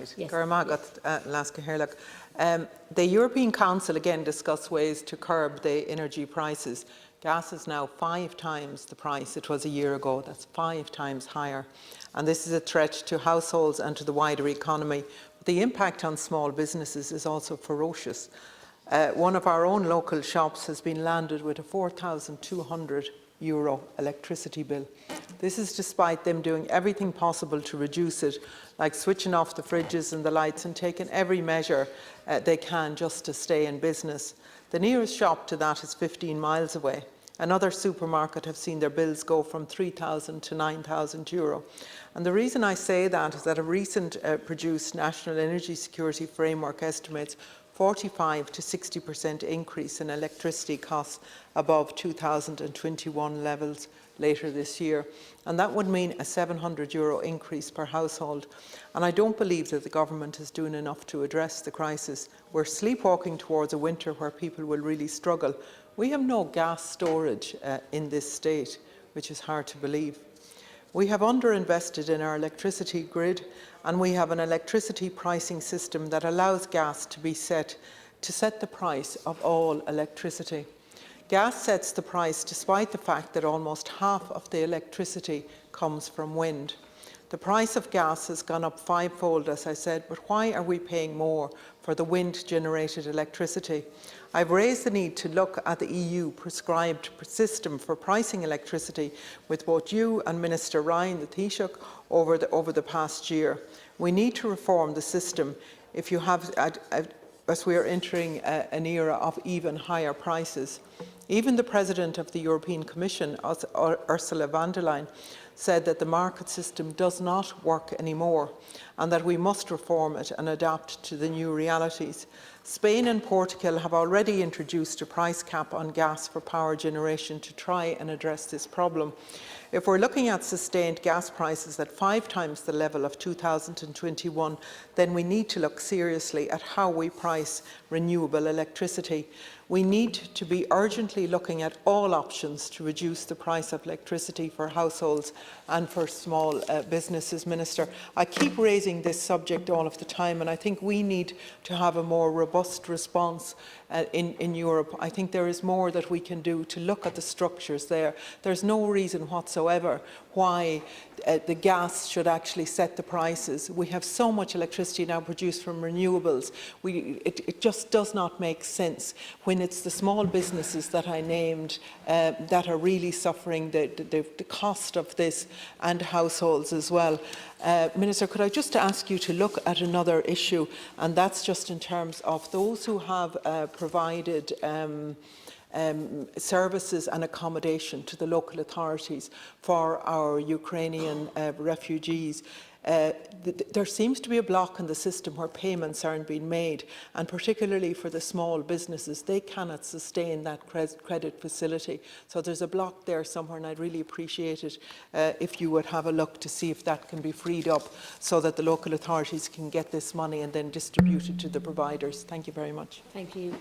Right. Yes. The European Council again discussed ways to curb the energy prices. Gas is now 5 times the price it was a year ago. That's 5 times higher. And this is a threat to households and to the wider economy. But the impact on small businesses is also ferocious. One of our own local shops has been landed with a €4,200 electricity bill. This is despite them doing everything possible to reduce it, like switching off the fridges and the lights and taking every measure they can just to stay in business. The nearest shop to that is 15 miles away. Another supermarket have seen their bills go from €3,000 to €9,000. And the reason I say that is that a recent produced National Energy Security Framework estimates 45 to 60% increase in electricity costs above 2021 levels later this year. And that would mean a €700 increase per household. And I don't believe that the government is doing enough to address the crisis. We're sleepwalking towards a winter where people will really struggle. We have no gas storage in this state, which is hard to believe. We have underinvested in our electricity grid, and we have an electricity pricing system that allows gas to set the price of all electricity. Gas sets the price despite the fact that almost half of the electricity comes from wind. The price of gas has gone up 5-fold, as I said, but why are we paying more for the wind-generated electricity? I've raised the need to look at the EU prescribed system for pricing electricity with both you and Minister Ryan, the Taoiseach, over the past year. We need to reform the system if you have, as we are entering an era of even higher prices. Even the President of the European Commission, Ursula von der Leyen, said that the market system does not work anymore and that we must reform it and adapt to the new realities. Spain and Portugal have already introduced a price cap on gas for power generation to try and address this problem. If we're looking at sustained gas prices at 5 times the level of 2021, then we need to look seriously at how we price renewable electricity. We need to be urgently looking at all options to reduce the price of electricity for households and for small businesses, Minister. I keep raising this subject all of the time, and I think we need to have a more robust response in Europe. I think there is more that we can do to look at the structures there. There's no reason whatsoever why the gas should actually set the prices. We have so much electricity now produced from renewables. It just does not make sense when it's the small businesses that I named that are really suffering the cost of this, and households as well. Minister, could I just ask you to look at another issue, and that's just in terms of those who have provided services and accommodation to the local authorities for our Ukrainian refugees. There seems to be a block in the system where payments aren't being made, and particularly for the small businesses, they cannot sustain that credit facility. So there's a block there somewhere, and I'd really appreciate it if you would have a look to see if that can be freed up so that the local authorities can get this money and then distribute it to the providers. Thank you very much. Thank you.